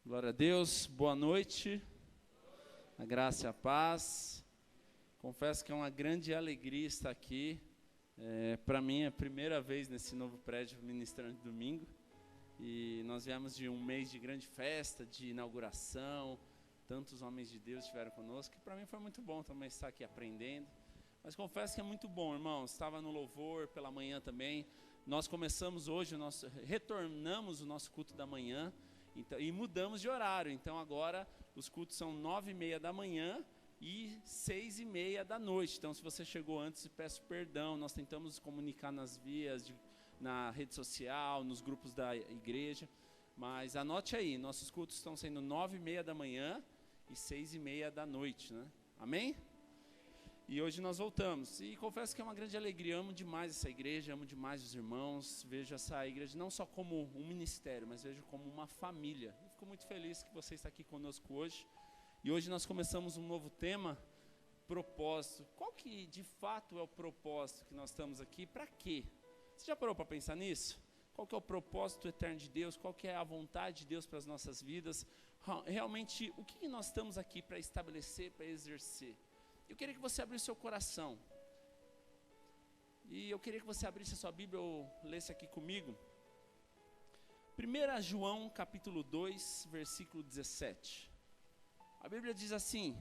Glória a Deus, boa noite, a graça e a paz. Confesso que é uma grande alegria estar aqui. Para mim é a primeira vez nesse novo prédio ministrando de domingo. E nós viemos de um mês de grande festa, de inauguração. Tantos homens de Deus estiveram conosco, que para mim foi muito bom também estar aqui aprendendo. Mas confesso que é muito bom, irmãos. Estava no louvor pela manhã também. Nós começamos hoje, retornamos o nosso culto da manhã. Então, e mudamos de horário, então agora os cultos são 9h30 da manhã e 6h30 da noite. Então se você chegou antes, peço perdão, nós tentamos comunicar nas vias, na rede social, nos grupos da igreja. Mas anote aí, nossos cultos estão sendo 9h30 da manhã e 6h30 da noite, né? Amém? E hoje nós voltamos, e confesso que é uma grande alegria, amo demais essa igreja, amo demais os irmãos, vejo essa igreja não só como um ministério, mas vejo como uma família. Eu fico muito feliz que você está aqui conosco hoje, e hoje nós começamos um novo tema, propósito. Qual que de fato é o propósito que nós estamos aqui, para quê? Você já parou para pensar nisso? Qual que é o propósito eterno de Deus, qual que é a vontade de Deus para as nossas vidas? Realmente, o que nós estamos aqui para estabelecer, para exercer? Eu queria que você abrisse seu coração. E eu queria que você abrisse a sua Bíblia ou lesse aqui comigo. 1 João capítulo 2, versículo 17. A Bíblia diz assim: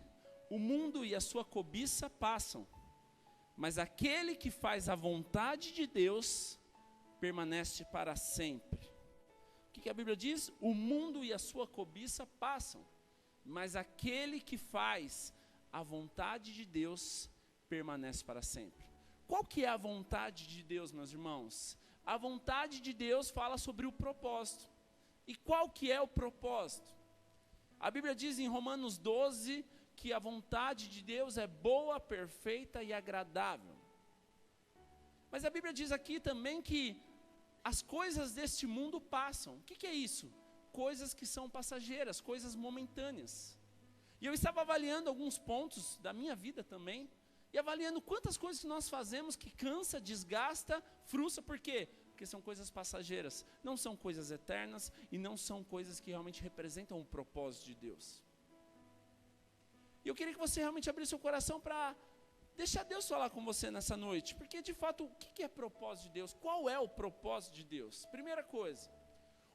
o mundo e a sua cobiça passam, mas aquele que faz a vontade de Deus permanece para sempre. O que a Bíblia diz? O mundo e a sua cobiça passam, mas aquele que faz a vontade de Deus permanece para sempre. Qual que é a vontade de Deus, meus irmãos? A vontade de Deus fala sobre o propósito. E qual que é o propósito? A Bíblia diz em Romanos 12 que a vontade de Deus é boa, perfeita e agradável. Mas a Bíblia diz aqui também que as coisas deste mundo passam. O que é isso? Coisas que são passageiras, coisas momentâneas. E eu estava avaliando alguns pontos da minha vida também, e avaliando quantas coisas que nós fazemos que cansa, desgasta, frustra. Por quê? Porque são coisas passageiras, não são coisas eternas, e não são coisas que realmente representam o propósito de Deus. E eu queria que você realmente abrisse seu coração para deixar Deus falar com você nessa noite, porque de fato, o que é propósito de Deus? Qual é o propósito de Deus? Primeira coisa,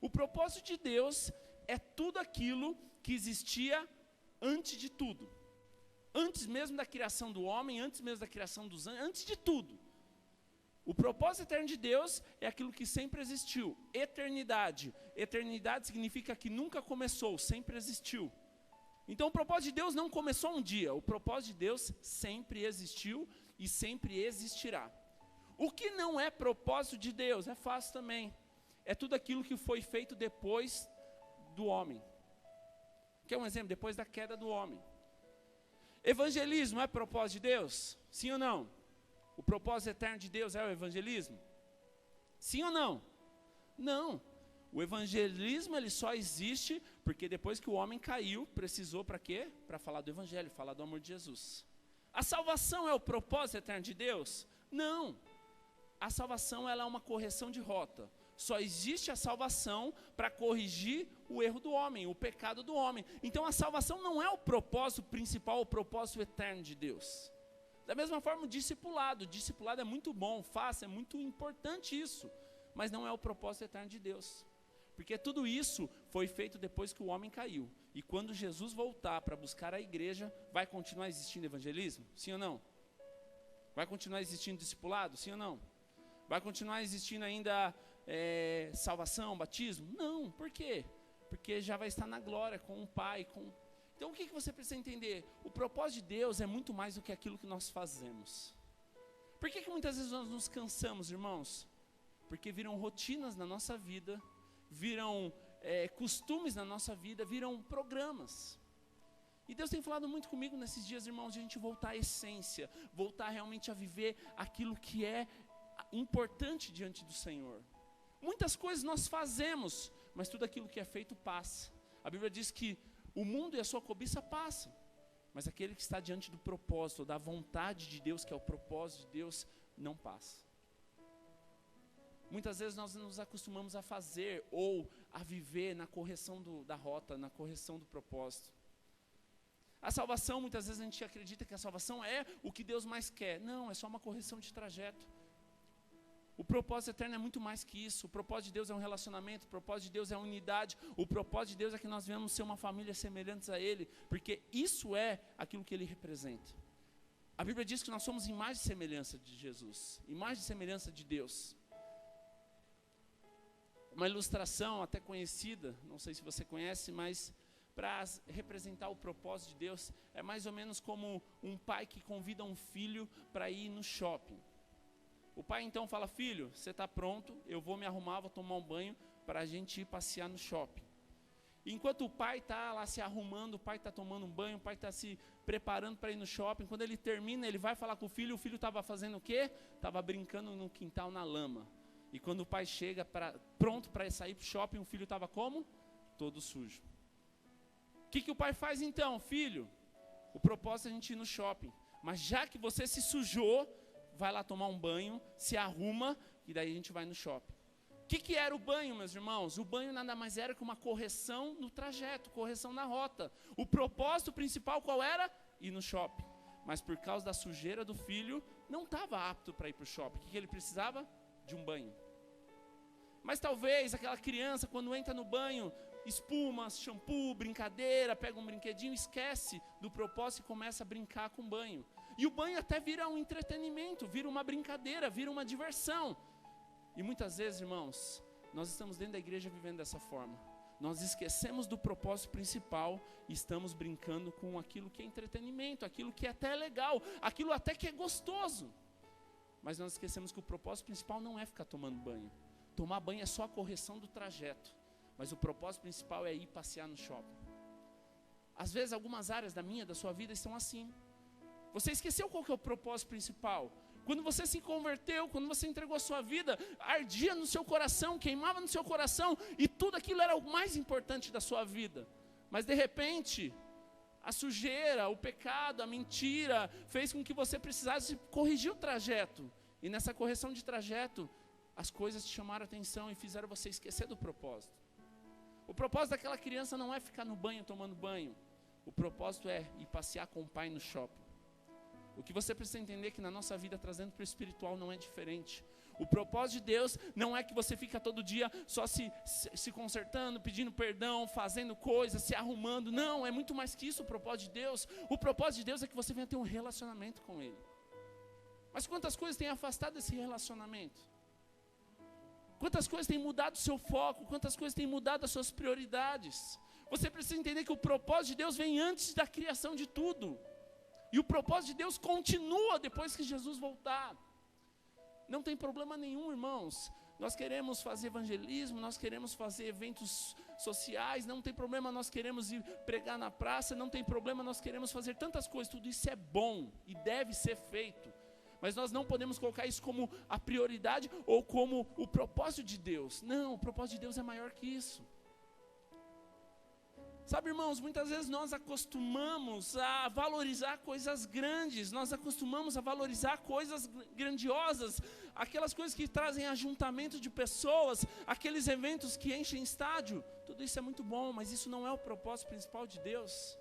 o propósito de Deus é tudo aquilo que existia antes de tudo, antes mesmo da criação do homem, antes mesmo da criação dos anjos, antes de tudo. O propósito eterno de Deus é aquilo que sempre existiu, eternidade. Eternidade significa que nunca começou, sempre existiu. Então o propósito de Deus não começou um dia, o propósito de Deus sempre existiu e sempre existirá. O que não é propósito de Deus, é fácil também, é tudo aquilo que foi feito depois do homem. Quer um exemplo? Depois da queda do homem. Evangelismo é propósito de Deus? Sim ou não? O propósito eterno de Deus é o evangelismo? Sim ou não? Não. O evangelismo ele só existe porque depois que o homem caiu, precisou para quê? Para falar do evangelho, falar do amor de Jesus. A salvação é o propósito eterno de Deus? Não. A salvação ela é uma correção de rota. Só existe a salvação para corrigir o erro do homem, o pecado do homem. Então a salvação não é o propósito principal, o propósito eterno de Deus. Da mesma forma o discipulado é muito bom, fácil, é muito importante isso. Mas não é o propósito eterno de Deus. Porque tudo isso foi feito depois que o homem caiu. E quando Jesus voltar para buscar a igreja, vai continuar existindo evangelismo? Sim ou não? Vai continuar existindo discipulado? Sim ou não? Vai continuar existindo ainda salvação, batismo? Não, por quê? Porque já vai estar na glória com o Pai. Então o que você precisa entender? O propósito de Deus é muito mais do que aquilo que nós fazemos. Por que muitas vezes nós nos cansamos, irmãos? Porque viram rotinas na nossa vida, viram costumes na nossa vida, viram programas. E Deus tem falado muito comigo nesses dias, irmãos, de a gente voltar à essência, voltar realmente a viver aquilo que é importante diante do Senhor. Muitas coisas nós fazemos, mas tudo aquilo que é feito passa. A Bíblia diz que o mundo e a sua cobiça passam, mas aquele que está diante do propósito, da vontade de Deus, que é o propósito de Deus, não passa. Muitas vezes nós nos acostumamos a fazer ou a viver na correção da rota, na correção do propósito. A salvação, muitas vezes a gente acredita que a salvação é o que Deus mais quer. Não, é só uma correção de trajeto. O propósito eterno é muito mais que isso. O propósito de Deus é um relacionamento, o propósito de Deus é a unidade, o propósito de Deus é que nós venhamos ser uma família semelhantes a Ele, porque isso é aquilo que Ele representa. A Bíblia diz que nós somos imagem e semelhança de Jesus, imagem e semelhança de Deus. Uma ilustração até conhecida, não sei se você conhece, mas para representar o propósito de Deus, é mais ou menos como um pai que convida um filho para ir no shopping. O pai então fala: filho, você está pronto, eu vou me arrumar, vou tomar um banho para a gente ir passear no shopping. E enquanto o pai está lá se arrumando, o pai está tomando um banho, o pai está se preparando para ir no shopping, quando ele termina, ele vai falar com o filho estava fazendo o quê? Estava brincando no quintal na lama. E quando o pai chega pronto para sair para o shopping, o filho estava como? Todo sujo. O que o pai faz então? Filho, o propósito é a gente ir no shopping, mas já que você se sujou, vai lá tomar um banho, se arruma, e daí a gente vai no shopping. O que era o banho, meus irmãos? O banho nada mais era que uma correção no trajeto, correção na rota. O propósito principal qual era? Ir no shopping. Mas por causa da sujeira do filho, não estava apto para ir para o shopping. O que ele precisava? De um banho. Mas talvez aquela criança, quando entra no banho, espuma, shampoo, brincadeira, pega um brinquedinho, esquece do propósito e começa a brincar com o banho. E o banho até vira um entretenimento, vira uma brincadeira, vira uma diversão. E muitas vezes, irmãos, nós estamos dentro da igreja vivendo dessa forma. Nós esquecemos do propósito principal e estamos brincando com aquilo que é entretenimento, aquilo que é até legal, aquilo até que é gostoso. Mas nós esquecemos que o propósito principal não é ficar tomando banho. Tomar banho é só a correção do trajeto. Mas o propósito principal é ir passear no shopping. Às vezes algumas áreas da sua vida estão assim. Você esqueceu qual que é o propósito principal. Quando você se converteu, quando você entregou a sua vida, ardia no seu coração, queimava no seu coração, e tudo aquilo era o mais importante da sua vida. Mas de repente, a sujeira, o pecado, a mentira, fez com que você precisasse corrigir o trajeto. E nessa correção de trajeto, as coisas te chamaram a atenção e fizeram você esquecer do propósito. O propósito daquela criança não é ficar no banho, tomando banho. O propósito é ir passear com o pai no shopping. O que você precisa entender é que na nossa vida, trazendo para o espiritual, não é diferente. O propósito de Deus não é que você fica todo dia só se consertando, pedindo perdão, fazendo coisas, se arrumando. Não, é muito mais que isso o propósito de Deus. O propósito de Deus é que você venha ter um relacionamento com Ele. Mas quantas coisas têm afastado desse relacionamento? Quantas coisas têm mudado o seu foco? Quantas coisas têm mudado as suas prioridades? Você precisa entender que o propósito de Deus vem antes da criação de tudo. E o propósito de Deus continua depois que Jesus voltar. Não tem problema nenhum, irmãos. Nós queremos fazer evangelismo, nós queremos fazer eventos sociais, não tem problema, nós queremos ir pregar na praça, não tem problema, nós queremos fazer tantas coisas. Tudo isso é bom e deve ser feito. Mas nós não podemos colocar isso como a prioridade ou como o propósito de Deus. Não, o propósito de Deus é maior que isso. Sabe, irmãos, muitas vezes nós acostumamos a valorizar coisas grandes, nós acostumamos a valorizar coisas grandiosas, aquelas coisas que trazem ajuntamento de pessoas, aqueles eventos que enchem estádio. Tudo isso é muito bom, mas isso não é o propósito principal de Deus.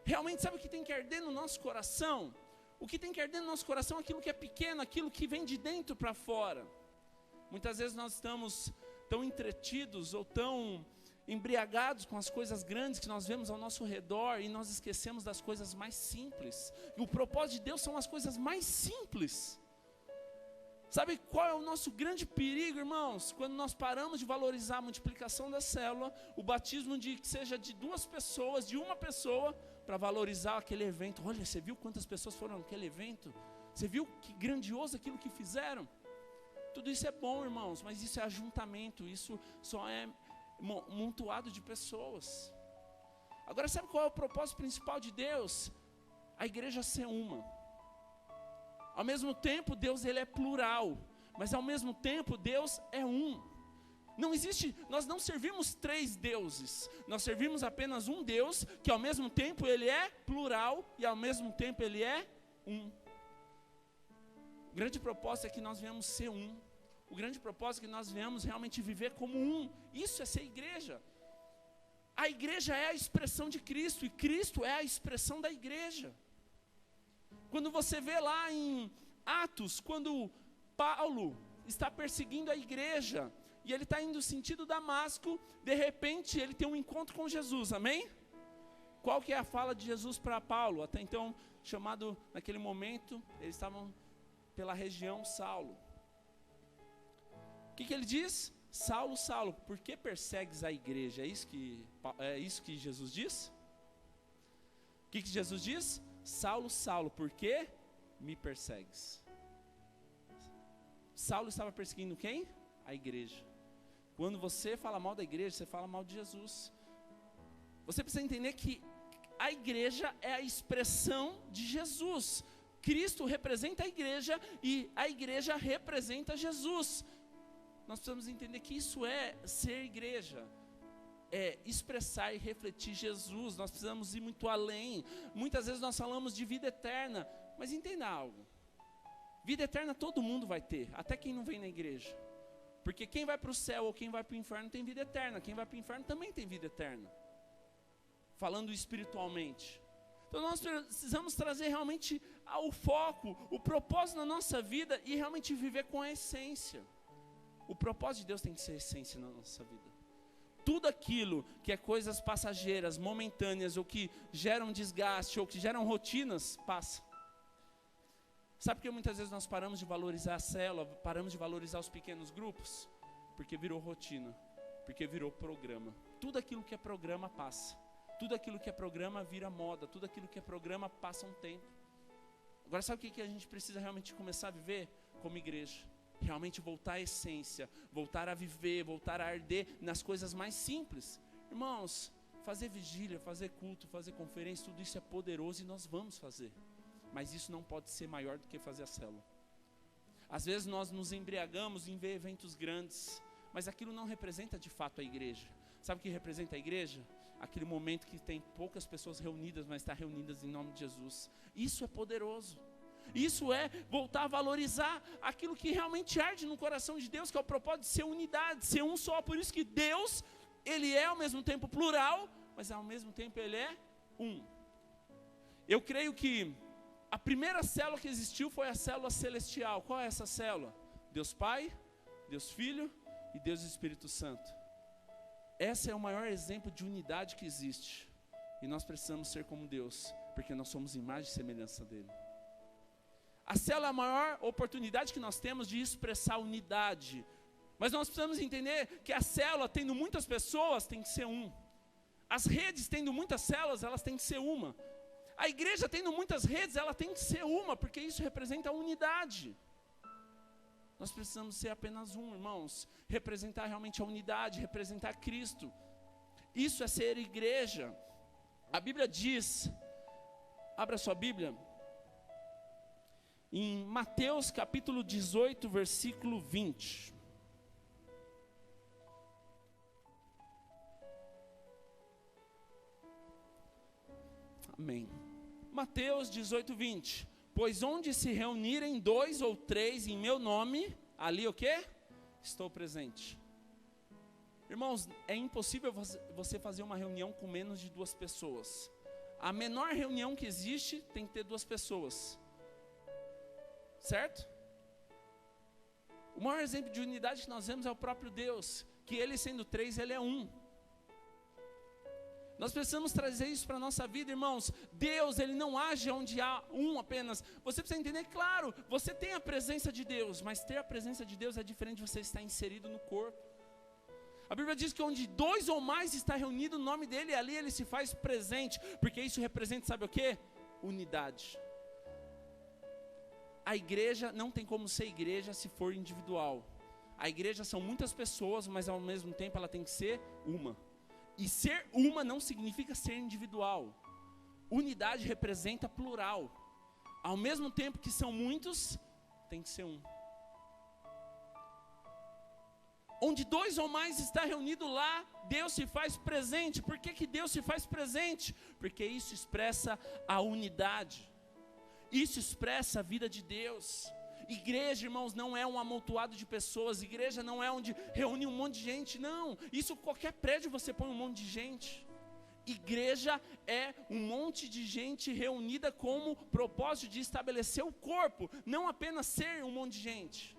Realmente, sabe o que tem que arder no nosso coração? O que tem que arder no nosso coração é aquilo que é pequeno, aquilo que vem de dentro para fora. Muitas vezes nós estamos tão entretidos ou tão embriagados com as coisas grandes que nós vemos ao nosso redor e nós esquecemos das coisas mais simples. E o propósito de Deus são as coisas mais simples. Sabe qual é o nosso grande perigo, irmãos? Quando nós paramos de valorizar a multiplicação da célula, o batismo que seja de 2 pessoas, de uma pessoa, para valorizar aquele evento. Olha, você viu quantas pessoas foram naquele evento? Você viu que grandioso aquilo que fizeram? Tudo isso é bom, irmãos, mas isso é ajuntamento, isso só é montoado de pessoas. Agora, sabe qual é o propósito principal de Deus? A igreja ser uma. Ao mesmo tempo, Deus ele é plural, mas ao mesmo tempo, Deus é um. Não existe, nós não servimos 3 deuses, nós servimos apenas um Deus, que ao mesmo tempo ele é plural e ao mesmo tempo ele é um. O grande propósito é que nós venhamos ser um. O grande propósito é que nós venhamos realmente viver como um. Isso é ser igreja. A igreja é a expressão de Cristo, e Cristo é a expressão da igreja. Quando você vê lá em Atos, quando Paulo está perseguindo a igreja, e ele está indo sentido Damasco, de repente ele tem um encontro com Jesus, amém? Qual que é a fala de Jesus para Paulo? Até então, chamado naquele momento, eles estavam pela região Saulo. O que ele diz? Saulo, Saulo, por que persegues a igreja? É isso que Jesus diz? O que Jesus diz? Saulo, Saulo, por que me persegues? Saulo estava perseguindo quem? A igreja. Quando você fala mal da igreja, você fala mal de Jesus. Você precisa entender que a igreja é a expressão de Jesus. Cristo representa a igreja e a igreja representa Jesus. Nós precisamos entender que isso é ser igreja, é expressar e refletir Jesus. Nós precisamos ir muito além. Muitas vezes nós falamos de vida eterna, mas entenda algo. Vida eterna todo mundo vai ter, até quem não vem na igreja. Porque quem vai para o céu ou quem vai para o inferno tem vida eterna. Quem vai para o inferno também tem vida eterna. Falando espiritualmente. Então nós precisamos trazer realmente o foco, o propósito na nossa vida e realmente viver com a essência. O propósito de Deus tem que ser a essência na nossa vida. Tudo aquilo que é coisas passageiras, momentâneas, ou que geram desgaste, ou que geram rotinas, passa. Sabe por que muitas vezes nós paramos de valorizar a célula, paramos de valorizar os pequenos grupos? Porque virou rotina, porque virou programa. Tudo aquilo que é programa passa. Tudo aquilo que é programa vira moda. Tudo aquilo que é programa passa um tempo. Agora sabe o que a gente precisa realmente começar a viver como igreja? Realmente voltar à essência, voltar a viver, voltar a arder nas coisas mais simples. Irmãos, fazer vigília, fazer culto, fazer conferência, tudo isso é poderoso e nós vamos fazer. Mas isso não pode ser maior do que fazer a célula. Às vezes nós nos embriagamos em ver eventos grandes, mas aquilo não representa de fato a igreja. Sabe o que representa a igreja? Aquele momento que tem poucas pessoas reunidas, mas está reunidas em nome de Jesus. Isso é poderoso. Isso é voltar a valorizar aquilo que realmente arde no coração de Deus, que é o propósito de ser unidade, ser um só. Por isso que Deus, Ele é ao mesmo tempo plural, mas ao mesmo tempo Ele é um. Eu creio que a primeira célula que existiu foi a célula celestial. Qual é essa célula? Deus Pai, Deus Filho e Deus Espírito Santo. Esse é o maior exemplo de unidade que existe. E nós precisamos ser como Deus, porque nós somos imagem e semelhança dEle. A célula é a maior oportunidade que nós temos de expressar unidade. Mas nós precisamos entender que a célula, tendo muitas pessoas, tem que ser um. As redes, tendo muitas células, elas têm que ser uma. A igreja, tendo muitas redes, ela tem que ser uma, porque isso representa a unidade. Nós precisamos ser apenas um, irmãos. Representar realmente a unidade, representar Cristo. Isso é ser igreja. A Bíblia diz, abra sua Bíblia, em Mateus capítulo 18, versículo 20. Amém. Mateus 18, 20. Pois onde se reunirem 2 ou 3 em meu nome, ali o quê? Estou presente. Irmãos, é impossível você fazer uma reunião com menos de 2 pessoas. A menor reunião que existe tem que ter 2 pessoas. Certo? O maior exemplo de unidade que nós vemos é o próprio Deus, que Ele sendo 3, Ele é um. Nós precisamos trazer isso para a nossa vida, irmãos. Deus, Ele não age onde há um apenas. Você precisa entender, claro, você tem a presença de Deus, mas ter a presença de Deus é diferente de você estar inserido no corpo. A Bíblia diz que onde 2 ou mais está reunido o nome dEle, ali Ele se faz presente, porque isso representa, sabe o quê? Unidade. A igreja não tem como ser igreja se for individual. A igreja são muitas pessoas, mas ao mesmo tempo ela tem que ser uma. E ser uma não significa ser individual. Unidade representa plural. Ao mesmo tempo que são muitos, tem que ser um. Onde 2 ou mais está reunido lá, Deus se faz presente. Por que Deus se faz presente? Porque isso expressa a unidade. Isso expressa a vida de Deus. Igreja, irmãos, não é um amontoado de pessoas. Igreja não é onde reúne um monte de gente. Não, isso qualquer prédio você põe um monte de gente. Igreja é um monte de gente reunida como propósito de estabelecer o corpo. Não apenas ser um monte de gente.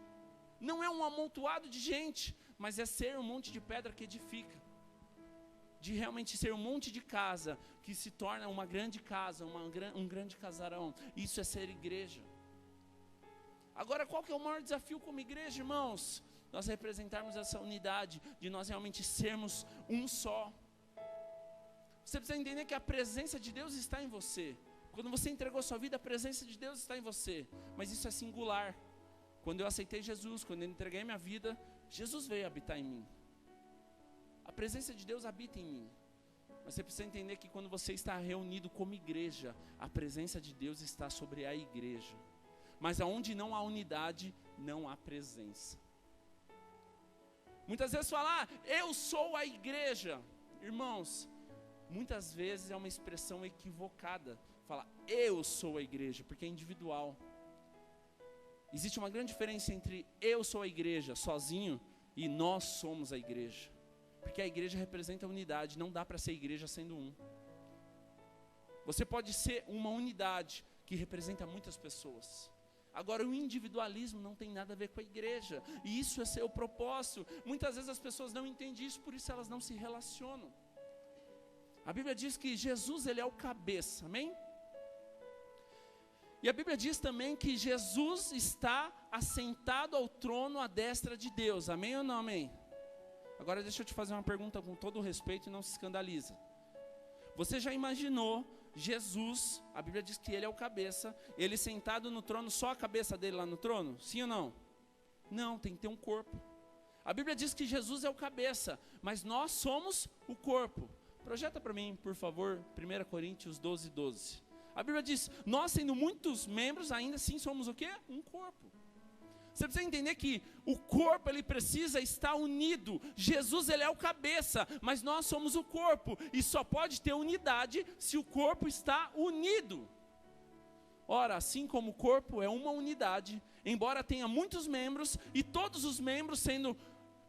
Não é um amontoado de gente, mas é ser um monte de pedra que edifica. De realmente ser um monte de casa que se torna uma grande casa, um grande casarão. Isso é ser igreja. Agora, qual que é o maior desafio como igreja, irmãos? Nós representarmos essa unidade, de nós realmente sermos um só. Você precisa entender que a presença de Deus está em você. Quando você entregou sua vida, a presença de Deus está em você. Mas isso é singular. Quando eu aceitei Jesus, quando eu entreguei minha vida, Jesus veio habitar em mim. A presença de Deus habita em mim. Mas você precisa entender que quando você está reunido como igreja, a presença de Deus está sobre a igreja. Mas aonde não há unidade, não há presença. Muitas vezes falar, eu sou a igreja. Irmãos, muitas vezes é uma expressão equivocada. Falar, eu sou a igreja, porque é individual. Existe uma grande diferença entre eu sou a igreja sozinho e nós somos a igreja. Porque a igreja representa a unidade, não dá para ser igreja sendo um. Você pode ser uma unidade que representa muitas pessoas. Agora, o individualismo não tem nada a ver com a igreja. E isso é seu propósito. Muitas vezes as pessoas não entendem isso, por isso elas não se relacionam. A Bíblia diz que Jesus, ele é o cabeça, amém? E a Bíblia diz também que Jesus está assentado ao trono à destra de Deus, amém ou não amém? Agora deixa eu te fazer uma pergunta com todo o respeito e não se escandaliza. Você já imaginou Jesus, a Bíblia diz que ele é o cabeça, ele sentado no trono, só a cabeça dele lá no trono? Sim ou não? Não, tem que ter um corpo. A Bíblia diz que Jesus é o cabeça, mas nós somos o corpo. Projeta para mim, por favor, 1 Coríntios 12, 12. A Bíblia diz, nós sendo muitos membros, ainda assim somos o quê? Um corpo. Você precisa entender que o corpo, ele precisa estar unido. Jesus, ele é o cabeça, mas nós somos o corpo. E só pode ter unidade se o corpo está unido. Ora, assim como o corpo é uma unidade, embora tenha muitos membros, e todos os membros,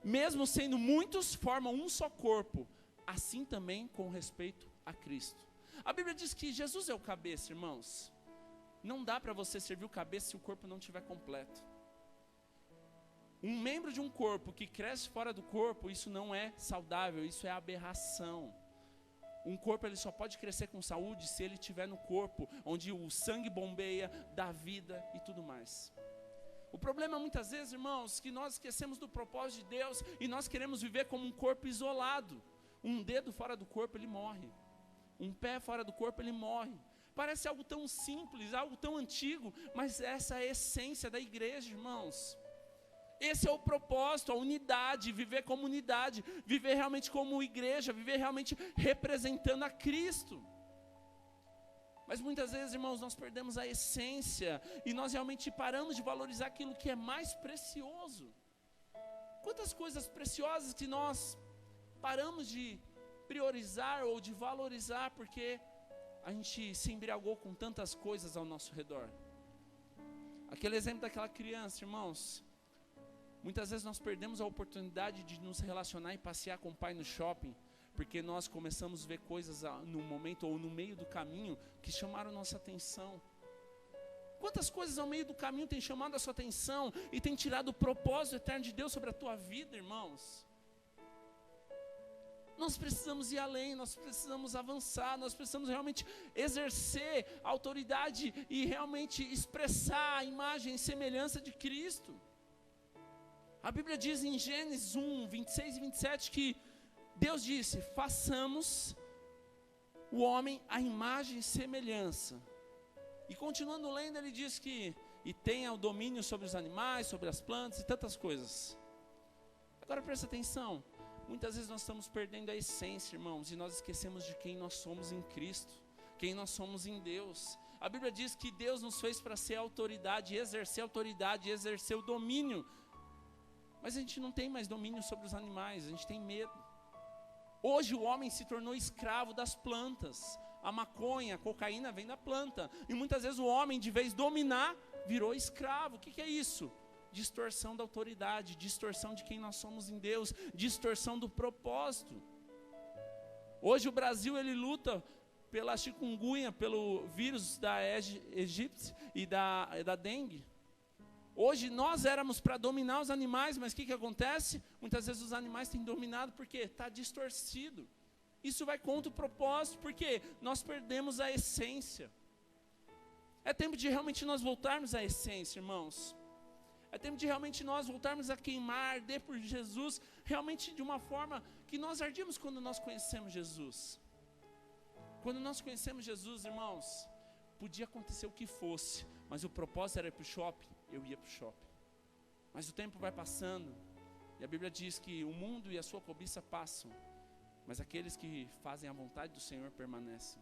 mesmo sendo muitos, formam um só corpo. Assim também com respeito a Cristo. A Bíblia diz que Jesus é o cabeça, irmãos. Não dá para você servir o cabeça se o corpo não estiver completo. Um membro de um corpo que cresce fora do corpo, isso não é saudável, isso é aberração. Um corpo ele só pode crescer com saúde se ele estiver no corpo, onde o sangue bombeia, dá vida e tudo mais. O problema muitas vezes, irmãos, que nós esquecemos do propósito de Deus e nós queremos viver como um corpo isolado. Um dedo fora do corpo ele morre. Um pé fora do corpo ele morre. Parece algo tão simples, algo tão antigo, mas essa é a essência da igreja, irmãos. Esse é o propósito, a unidade, viver como unidade, viver realmente como igreja, viver realmente representando a Cristo. Mas muitas vezes, irmãos, nós perdemos a essência e nós realmente paramos de valorizar aquilo que é mais precioso. Quantas coisas preciosas que nós paramos de priorizar ou de valorizar porque a gente se embriagou com tantas coisas ao nosso redor. Aquele exemplo daquela criança, irmãos. Muitas vezes nós perdemos a oportunidade de nos relacionar e passear com o pai no shopping, porque nós começamos a ver coisas no momento ou no meio do caminho que chamaram nossa atenção. Quantas coisas ao meio do caminho têm chamado a sua atenção e têm tirado o propósito eterno de Deus sobre a tua vida, irmãos? Nós precisamos ir além, nós precisamos avançar, nós precisamos realmente exercer a autoridade e realmente expressar a imagem e semelhança de Cristo. A Bíblia diz em Gênesis 1, 26 e 27 que Deus disse, façamos o homem à imagem e semelhança. E continuando lendo, ele diz que, e tenha o domínio sobre os animais, sobre as plantas e tantas coisas. Agora presta atenção, muitas vezes nós estamos perdendo a essência, irmãos, e nós esquecemos de quem nós somos em Cristo, quem nós somos em Deus. A Bíblia diz que Deus nos fez para ser autoridade, exercer o domínio. Mas a gente não tem mais domínio sobre os animais, a gente tem medo. Hoje o homem se tornou escravo das plantas. A maconha, a cocaína vem da planta. E muitas vezes o homem, de vez dominar, virou escravo. O que é isso? Distorção da autoridade, distorção de quem nós somos em Deus, distorção do propósito. Hoje o Brasil, ele luta pela chikungunya, pelo vírus da egípcia e da dengue. Hoje nós éramos para dominar os animais, mas o que acontece? Muitas vezes os animais têm dominado porque está distorcido. Isso vai contra o propósito, porque nós perdemos a essência. É tempo de realmente nós voltarmos à essência, irmãos. É tempo de realmente nós voltarmos a queimar, arder por Jesus, realmente de uma forma que nós ardíamos quando nós conhecemos Jesus. Quando nós conhecemos Jesus, irmãos, podia acontecer o que fosse, mas o propósito era ir para o shopping, eu ia para o shopping. Mas o tempo vai passando, e a Bíblia diz que o mundo e a sua cobiça passam, mas aqueles que fazem a vontade do Senhor permanecem.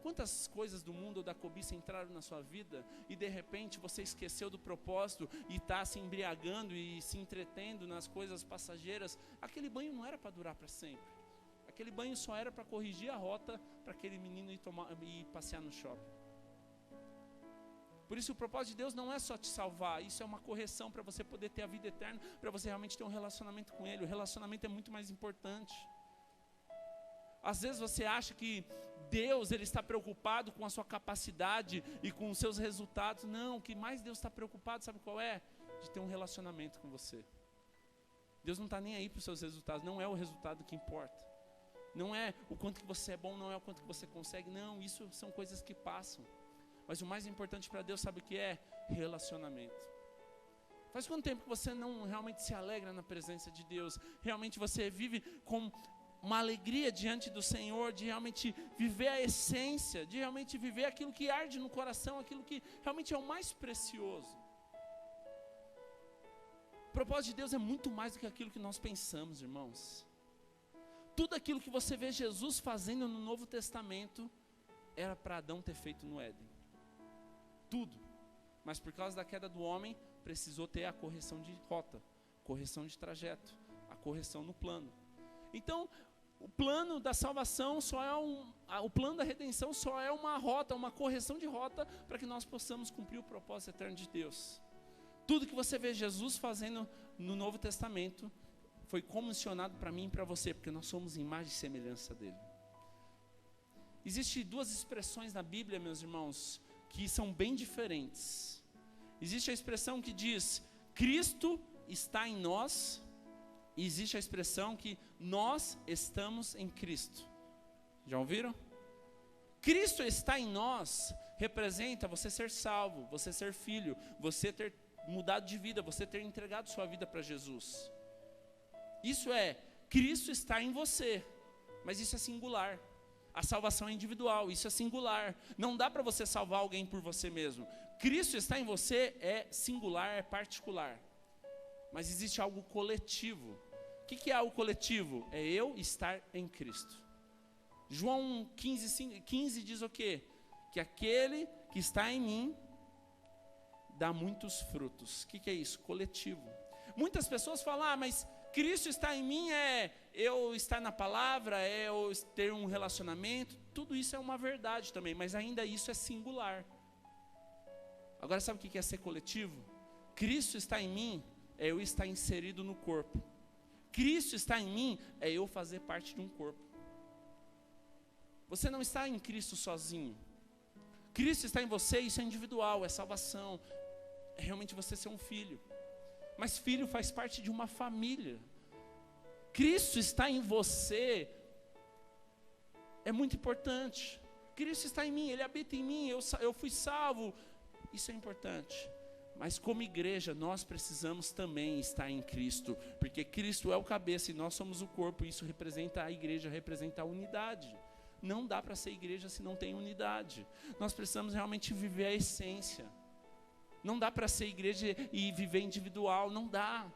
Quantas coisas do mundo ou da cobiça entraram na sua vida e de repente você esqueceu do propósito e está se embriagando e se entretendo nas coisas passageiras? Aquele banho não era para durar para sempre. Aquele banho só era para corrigir a rota para aquele menino ir passear no shopping. Por isso o propósito de Deus não é só te salvar, isso é uma correção para você poder ter a vida eterna, para você realmente ter um relacionamento com Ele. O relacionamento é muito mais importante. Às vezes você acha que Deus, Ele está preocupado com a sua capacidade e com os seus resultados. Não, o que mais Deus está preocupado, sabe qual é? De ter um relacionamento com você. Deus não está nem aí para os seus resultados, não é o resultado que importa. Não é o quanto que você é bom, não é o quanto que você consegue, não, isso são coisas que passam. Mas o mais importante para Deus, sabe o que é? Relacionamento. Faz quanto tempo que você não realmente se alegra na presença de Deus? Realmente você vive com uma alegria diante do Senhor, de realmente viver a essência, de realmente viver aquilo que arde no coração, aquilo que realmente é o mais precioso. O propósito de Deus é muito mais do que aquilo que nós pensamos, irmãos. Tudo aquilo que você vê Jesus fazendo no Novo Testamento, era para Adão ter feito no Éden. Tudo. Mas por causa da queda do homem, precisou ter a correção de rota, correção de trajeto, a correção no plano. Então, o plano da salvação o plano da redenção só é uma rota, uma correção de rota para que nós possamos cumprir o propósito eterno de Deus. Tudo que você vê Jesus fazendo no Novo Testamento foi comissionado para mim e para você, porque nós somos imagem e semelhança dele. Existem duas expressões na Bíblia, meus irmãos, que são bem diferentes. Existe a expressão que diz, Cristo está em nós, e existe a expressão que nós estamos em Cristo. Já ouviram? Cristo está em nós, representa você ser salvo, você ser filho, você ter mudado de vida, você ter entregado sua vida para Jesus. Isso é, Cristo está em você, mas isso é singular. A salvação é individual, isso é singular. Não dá para você salvar alguém por você mesmo. Cristo está em você é singular, é particular. Mas existe algo coletivo. O que é algo coletivo? É eu estar em Cristo. João 15 diz o quê? Que aquele que está em mim dá muitos frutos. O que é isso? Coletivo. Muitas pessoas falam, mas Cristo está em mim é eu estar na palavra, é eu ter um relacionamento. Tudo isso é uma verdade também, mas ainda isso é singular. Agora sabe o que é ser coletivo? Cristo está em mim é eu estar inserido no corpo. Cristo está em mim é eu fazer parte de um corpo. Você não está em Cristo sozinho. Cristo está em você, isso é individual, é salvação. É realmente você ser um filho. Mas filho faz parte de uma família. Cristo está em você é muito importante. Cristo está em mim, Ele habita em mim, eu fui salvo. Isso é importante. Mas como igreja, nós precisamos também estar em Cristo. Porque Cristo é o cabeça e nós somos o corpo. E isso representa a igreja, representa a unidade. Não dá para ser igreja se não tem unidade. Nós precisamos realmente viver a essência. Não dá para ser igreja e viver individual, não dá.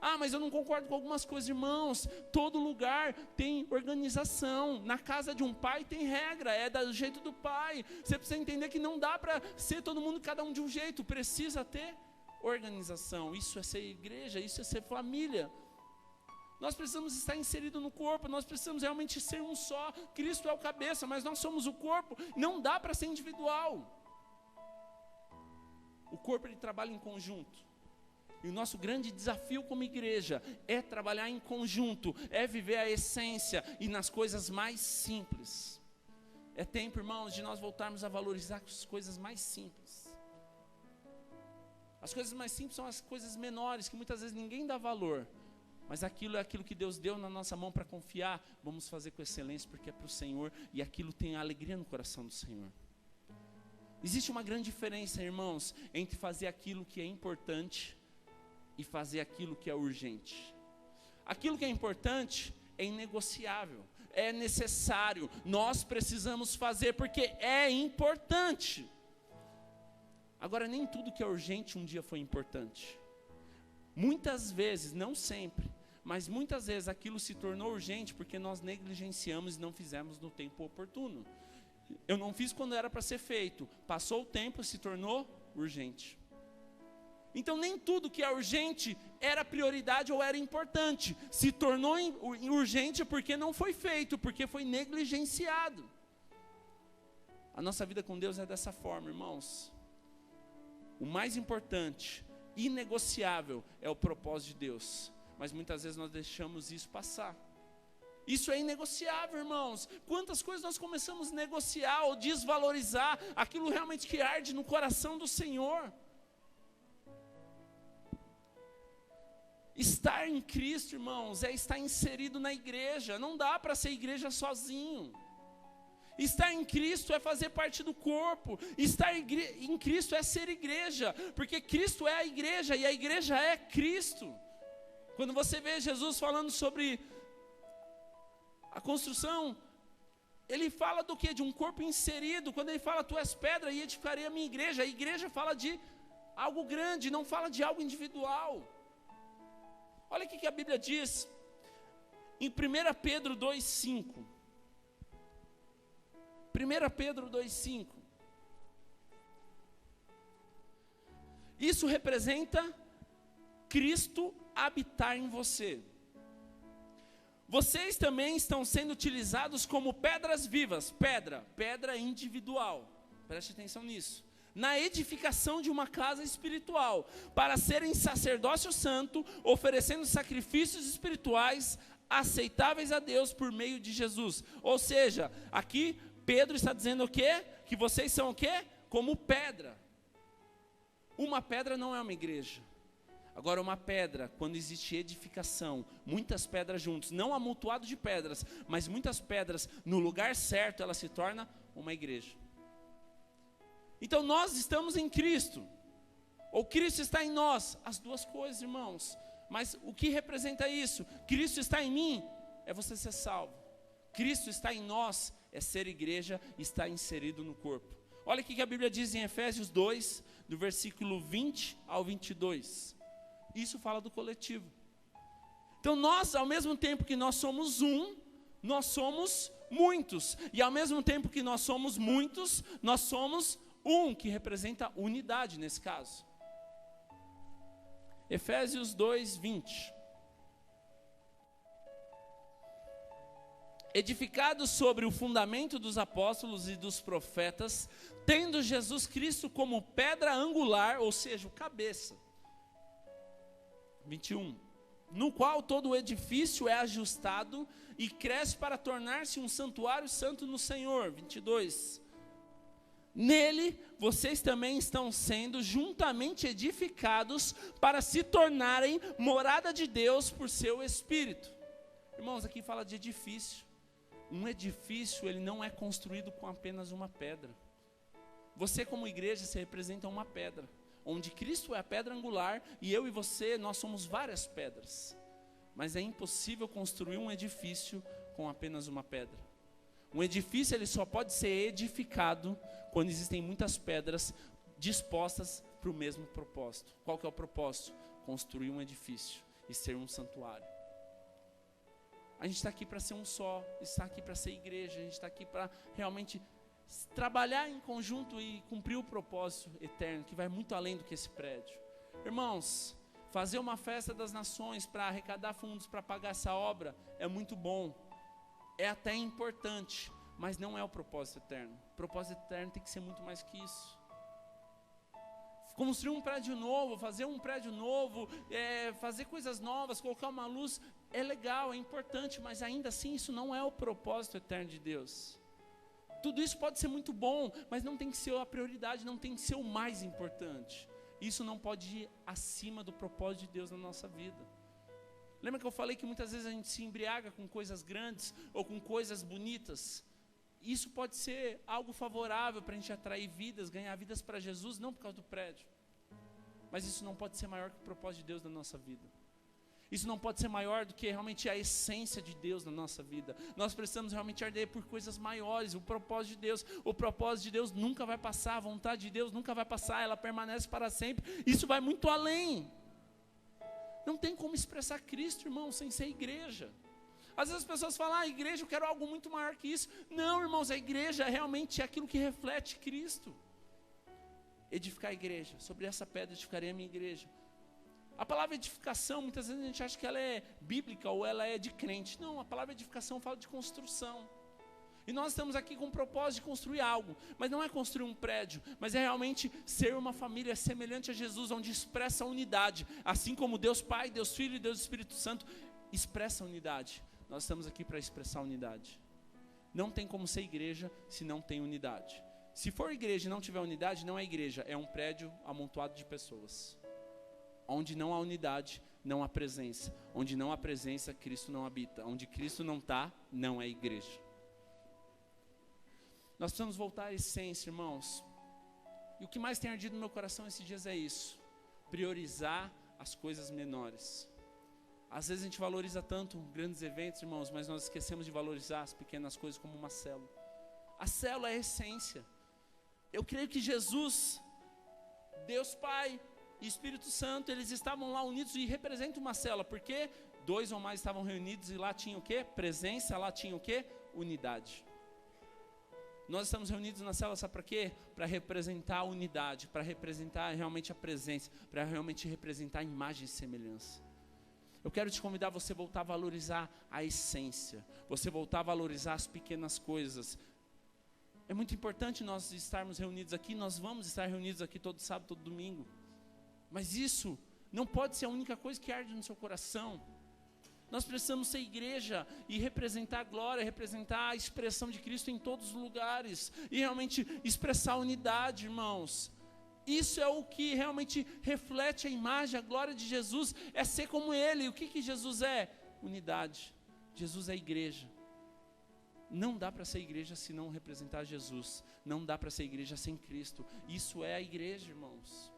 Ah, mas eu não concordo com algumas coisas, irmãos. Todo lugar tem organização. Na casa de um pai tem regra, é do jeito do pai. Você precisa entender que não dá para ser todo mundo, cada um de um jeito. Precisa ter organização. Isso é ser igreja, isso é ser família. Nós precisamos estar inseridos no corpo, nós precisamos realmente ser um só. Cristo é o cabeça, mas nós somos o corpo. Não dá para ser individual. O corpo ele trabalha em conjunto. E o nosso grande desafio como igreja é trabalhar em conjunto, é viver a essência e nas coisas mais simples. É tempo, irmãos, de nós voltarmos a valorizar as coisas mais simples. As coisas mais simples são as coisas menores, que muitas vezes ninguém dá valor. Mas aquilo é aquilo que Deus deu na nossa mão para confiar. Vamos fazer com excelência, porque é para o Senhor. E aquilo tem a alegria no coração do Senhor. Existe uma grande diferença, irmãos, entre fazer aquilo que é importante e fazer aquilo que é urgente. Aquilo que é importante é inegociável, é necessário, nós precisamos fazer porque é importante. Agora, nem tudo que é urgente um dia foi importante. Muitas vezes, não sempre, mas muitas vezes aquilo se tornou urgente porque nós negligenciamos e não fizemos no tempo oportuno. Eu não fiz quando era para ser feito, passou o tempo e se tornou urgente. Então nem tudo que é urgente era prioridade ou era importante. Se tornou urgente porque não foi feito, porque foi negligenciado. A nossa vida com Deus é dessa forma, irmãos. O mais importante, inegociável, é o propósito de Deus. Mas muitas vezes nós deixamos isso passar. Isso é inegociável, irmãos. Quantas coisas nós começamos a negociar ou desvalorizar aquilo realmente que arde no coração do Senhor. Estar em Cristo, irmãos, é estar inserido na igreja. Não dá para ser igreja sozinho. Estar em Cristo é fazer parte do corpo. Estar em Cristo é ser igreja, porque Cristo é a igreja e a igreja é Cristo. Quando você vê Jesus falando sobre a construção, ele fala do quê? De um corpo inserido. Quando ele fala, tu és pedra e edificarei a minha igreja. A igreja fala de algo grande, não fala de algo individual. Olha o que a Bíblia diz em 1 Pedro 2,5. 1 Pedro 2,5. Isso representa Cristo habitar em você. Vocês também estão sendo utilizados como pedras vivas. Pedra individual. Preste atenção nisso. Na edificação de uma casa espiritual, para serem sacerdócio santo, oferecendo sacrifícios espirituais aceitáveis a Deus por meio de Jesus. Ou seja, aqui Pedro está dizendo o quê? Que vocês são o quê? Como pedra. Uma pedra não é uma igreja. Agora, uma pedra, quando existe edificação, muitas pedras juntas, não amontoado de pedras, mas muitas pedras no lugar certo, ela se torna uma igreja. Então nós estamos em Cristo, ou Cristo está em nós, as duas coisas, irmãos. Mas o que representa isso? Cristo está em mim, é você ser salvo. Cristo está em nós, é ser igreja, estar inserido no corpo. Olha o que a Bíblia diz em Efésios 2, do versículo 20 ao 22. Isso fala do coletivo. Então nós, ao mesmo tempo que nós somos um, nós somos muitos. E ao mesmo tempo que nós somos muitos, nós somos um, que representa unidade nesse caso. Efésios 2, 20. Edificados sobre o fundamento dos apóstolos e dos profetas, tendo Jesus Cristo como pedra angular, ou seja, o cabeça. 21. No qual todo o edifício é ajustado e cresce para tornar-se um santuário santo no Senhor. 22. Nele, vocês também estão sendo juntamente edificados para se tornarem morada de Deus por seu Espírito. Irmãos, aqui fala de edifício. Um edifício, ele não é construído com apenas uma pedra. Você como igreja, se representa uma pedra. Onde Cristo é a pedra angular e eu e você, nós somos várias pedras. Mas é impossível construir um edifício com apenas uma pedra. Um edifício ele só pode ser edificado quando existem muitas pedras dispostas para o mesmo propósito. Qual que é o propósito? Construir um edifício e ser um santuário. A gente está aqui para ser um só, está aqui para ser igreja, a gente está aqui para realmente trabalhar em conjunto e cumprir o propósito eterno, que vai muito além do que esse prédio. Irmãos, fazer uma festa das nações para arrecadar fundos para pagar essa obra é muito bom, é até importante, mas não é o propósito eterno. O propósito eterno tem que ser muito mais que isso. Construir um prédio novo, fazer um prédio novo, fazer coisas novas, colocar uma luz, é legal, é importante, mas ainda assim isso não é o propósito eterno de Deus. Tudo isso pode ser muito bom, mas não tem que ser a prioridade, não tem que ser o mais importante. Isso não pode ir acima do propósito de Deus na nossa vida. Lembra que eu falei que muitas vezes a gente se embriaga com coisas grandes ou com coisas bonitas? Isso pode ser algo favorável para a gente atrair vidas, ganhar vidas para Jesus, não por causa do prédio. Mas isso não pode ser maior que o propósito de Deus na nossa vida. Isso não pode ser maior do que realmente a essência de Deus na nossa vida. Nós precisamos realmente arder por coisas maiores, o propósito de Deus. O propósito de Deus nunca vai passar, a vontade de Deus nunca vai passar, ela permanece para sempre. Isso vai muito além. Não tem como expressar Cristo, irmão, sem ser igreja. Às vezes as pessoas falam, igreja, eu quero algo muito maior que isso. Não, irmãos, a igreja realmente é aquilo que reflete Cristo. Edificar a igreja, sobre essa pedra edificarei a minha igreja. A palavra edificação, muitas vezes a gente acha que ela é bíblica ou ela é de crente. Não, a palavra edificação fala de construção. E nós estamos aqui com o propósito de construir algo, mas não é construir um prédio, mas é realmente ser uma família semelhante a Jesus, onde expressa a unidade, assim como Deus Pai, Deus Filho e Deus Espírito Santo expressa a unidade. Nós estamos aqui para expressar unidade. Não tem como ser igreja se não tem unidade. Se for igreja e não tiver unidade, não é igreja, é um prédio amontoado de pessoas. Onde não há unidade, não há presença. Onde não há presença, Cristo não habita. Onde Cristo não está, não é igreja. Nós precisamos voltar à essência, irmãos. E o que mais tem ardido no meu coração esses dias é isso. Priorizar as coisas menores. Às vezes a gente valoriza tanto grandes eventos, irmãos, mas nós esquecemos de valorizar as pequenas coisas como uma célula. A célula é a essência. Eu creio que Jesus, Deus Pai e Espírito Santo, eles estavam lá unidos e representam uma célula, porque 2 ou mais estavam reunidos e lá tinha o quê? Presença, lá tinha o quê? Unidade. Nós estamos reunidos na célula, sabe para quê? Para representar a unidade, para representar realmente a presença, para realmente representar a imagem e semelhança. Eu quero te convidar a você voltar a valorizar a essência, você voltar a valorizar as pequenas coisas. É muito importante nós estarmos reunidos aqui, nós vamos estar reunidos aqui todo sábado, todo domingo. Mas isso não pode ser a única coisa que arde no seu coração. Nós precisamos ser igreja e representar a glória, representar a expressão de Cristo em todos os lugares. E realmente expressar a unidade, irmãos. Isso é o que realmente reflete a imagem, a glória de Jesus, é ser como Ele. O que Jesus é? Unidade. Jesus é igreja. Não dá para ser igreja se não representar Jesus. Não dá para ser igreja sem Cristo. Isso é a igreja, irmãos.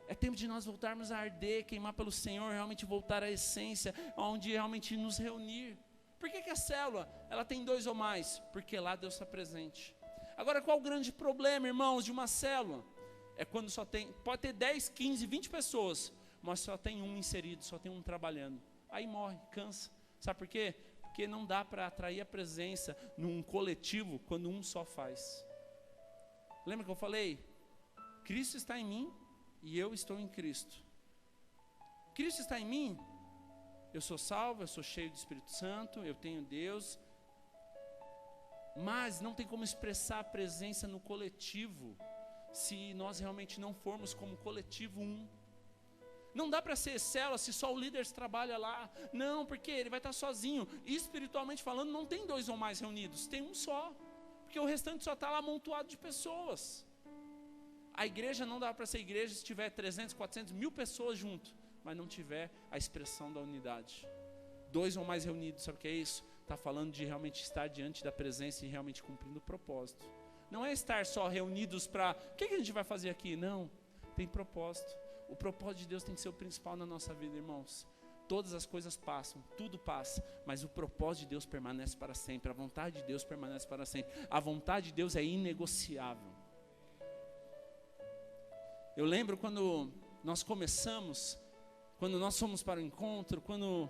É tempo de nós voltarmos a arder, queimar pelo Senhor, realmente voltar à essência, onde realmente nos reunir. Por que a célula, ela tem 2 ou mais? Porque lá Deus está presente. Agora, qual o grande problema, irmãos, de uma célula? É quando só tem, pode ter 10, 15, 20 pessoas, mas só tem um inserido, só tem um trabalhando. Aí morre, cansa. Sabe por quê? Porque não dá para atrair a presença num coletivo quando um só faz. Lembra que eu falei? Cristo está em mim e eu estou em Cristo. Cristo está em mim, eu sou salvo, eu sou cheio do Espírito Santo, eu tenho Deus. Mas não tem como expressar a presença no coletivo se nós realmente não formos como coletivo um. Não dá para ser célula se só o líder trabalha lá. Não, porque ele vai estar sozinho. E espiritualmente falando, não tem 2 ou mais reunidos, tem um só. Porque o restante só está lá amontoado de pessoas. A igreja não dá para ser igreja se tiver 300, 400, 1000 pessoas junto, mas não tiver a expressão da unidade. 2 ou mais reunidos, sabe o que é isso? Está falando de realmente estar diante da presença e realmente cumprindo o propósito. Não é estar só reunidos para, o que a gente vai fazer aqui? Não, tem propósito. O propósito de Deus tem que ser o principal na nossa vida, irmãos. Todas as coisas passam, tudo passa, mas o propósito de Deus permanece para sempre. A vontade de Deus permanece para sempre. A vontade de Deus é inegociável. Eu lembro quando nós começamos, quando nós fomos para o encontro, quando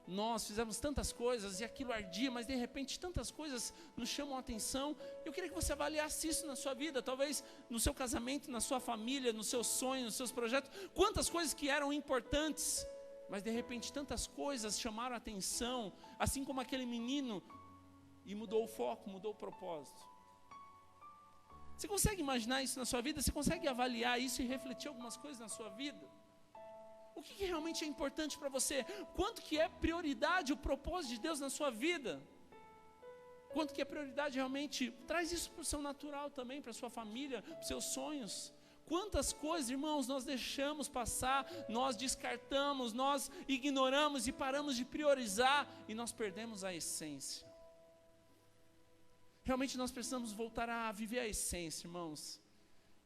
nós fizemos tantas coisas e aquilo ardia, mas de repente tantas coisas nos chamam a atenção. Eu queria que você avaliasse isso na sua vida, talvez no seu casamento, na sua família, nos seus sonhos, nos seus projetos. Quantas coisas que eram importantes, mas de repente tantas coisas chamaram a atenção, assim como aquele menino, e mudou o foco, mudou o propósito. Você consegue imaginar isso na sua vida? Você consegue avaliar isso e refletir algumas coisas na sua vida? O que realmente é importante para você? Quanto que é prioridade o propósito de Deus na sua vida? Quanto que é prioridade realmente? Traz isso para o seu natural também, para a sua família, para os seus sonhos. Quantas coisas, irmãos, nós deixamos passar, nós descartamos, nós ignoramos e paramos de priorizar e nós perdemos a essência. Realmente nós precisamos voltar a viver a essência, irmãos.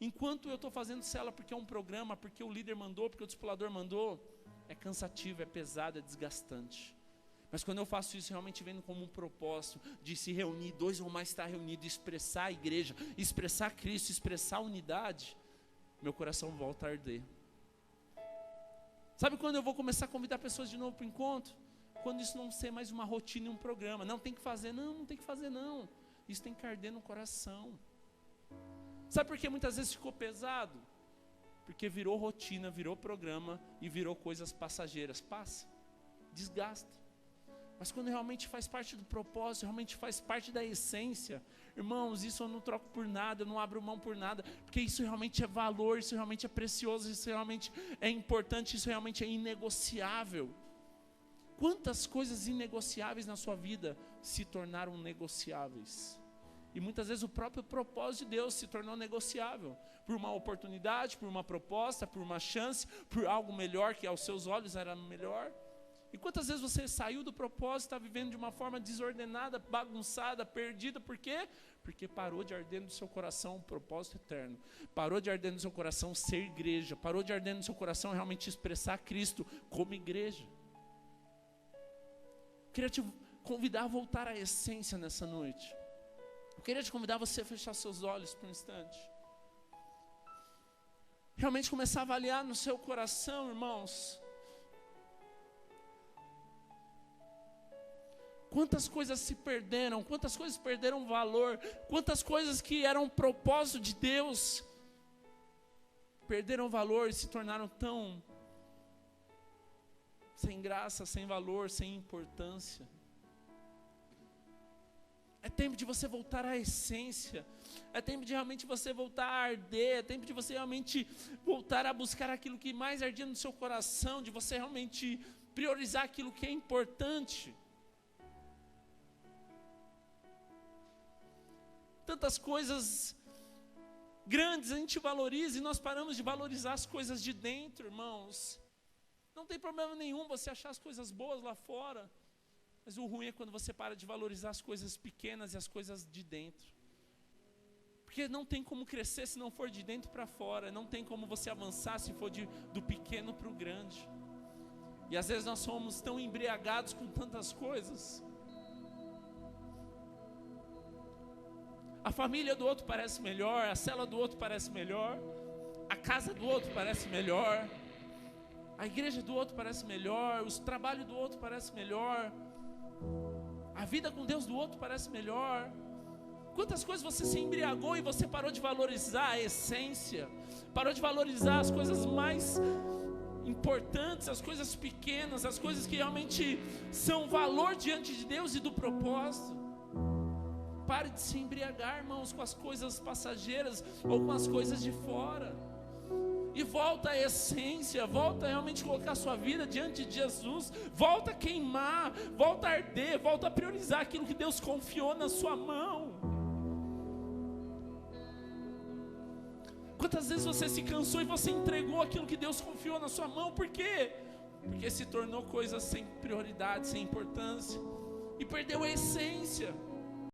Enquanto eu estou fazendo célula porque é um programa, porque o líder mandou, porque o discipulador mandou, é cansativo, é pesado, é desgastante. Mas quando eu faço isso, realmente vendo como um propósito de se reunir, 2 ou mais estar reunidos, expressar a igreja, expressar Cristo, expressar a unidade, meu coração volta a arder. Sabe quando eu vou começar a convidar pessoas de novo para o encontro? Quando isso não ser mais uma rotina e um programa. Não tem que fazer, não tem que fazer não. Isso tem que arder no coração. Sabe por que muitas vezes ficou pesado? Porque virou rotina, virou programa e virou coisas passageiras. Passa, desgasta. Mas quando realmente faz parte do propósito, realmente faz parte da essência, irmãos, isso eu não troco por nada, eu não abro mão por nada, porque isso realmente é valor, isso realmente é precioso, isso realmente é importante, isso realmente é inegociável. Quantas coisas inegociáveis na sua vida se tornaram negociáveis? E muitas vezes o próprio propósito de Deus se tornou negociável, por uma oportunidade, por uma proposta, por uma chance, por algo melhor que aos seus olhos era melhor. E quantas vezes você saiu do propósito, está vivendo de uma forma desordenada, bagunçada, perdida, por quê? Porque parou de arder no seu coração um propósito eterno, parou de arder no seu coração ser igreja, parou de arder no seu coração realmente expressar Cristo como igreja. Eu queria te convidar a voltar à essência nessa noite. Eu queria te convidar a você fechar seus olhos por um instante. Realmente começar a avaliar no seu coração, irmãos. Quantas coisas se perderam, quantas coisas perderam valor, quantas coisas que eram propósito de Deus, perderam valor e se tornaram tão sem graça, sem valor, sem importância. É tempo de você voltar à essência, é tempo de realmente você voltar a arder, é tempo de você realmente voltar a buscar aquilo que mais ardia no seu coração, de você realmente priorizar aquilo que é importante. Tantas coisas grandes a gente valoriza e nós paramos de valorizar as coisas de dentro, irmãos. Não tem problema nenhum você achar as coisas boas lá fora, mas o ruim é quando você para de valorizar as coisas pequenas e as coisas de dentro. Porque não tem como crescer se não for de dentro para fora, não tem como você avançar se for do pequeno para o grande. E às vezes nós somos tão embriagados com tantas coisas. A família do outro parece melhor, a cela do outro parece melhor, a casa do outro parece melhor, a igreja do outro parece melhor, o trabalho do outro parece melhor, a vida com Deus do outro parece melhor. Quantas coisas você se embriagou e você parou de valorizar a essência, parou de valorizar as coisas mais importantes, as coisas pequenas, as coisas que realmente são valor diante de Deus e do propósito. Pare de se embriagar, irmãos, com as coisas passageiras ou com as coisas de fora. E volta à essência, volta a realmente colocar a sua vida diante de Jesus. Volta a queimar, volta a arder, volta a priorizar aquilo que Deus confiou na sua mão. Quantas vezes você se cansou e você entregou aquilo que Deus confiou na sua mão? Por quê? Porque se tornou coisas sem prioridade, sem importância. E perdeu a essência.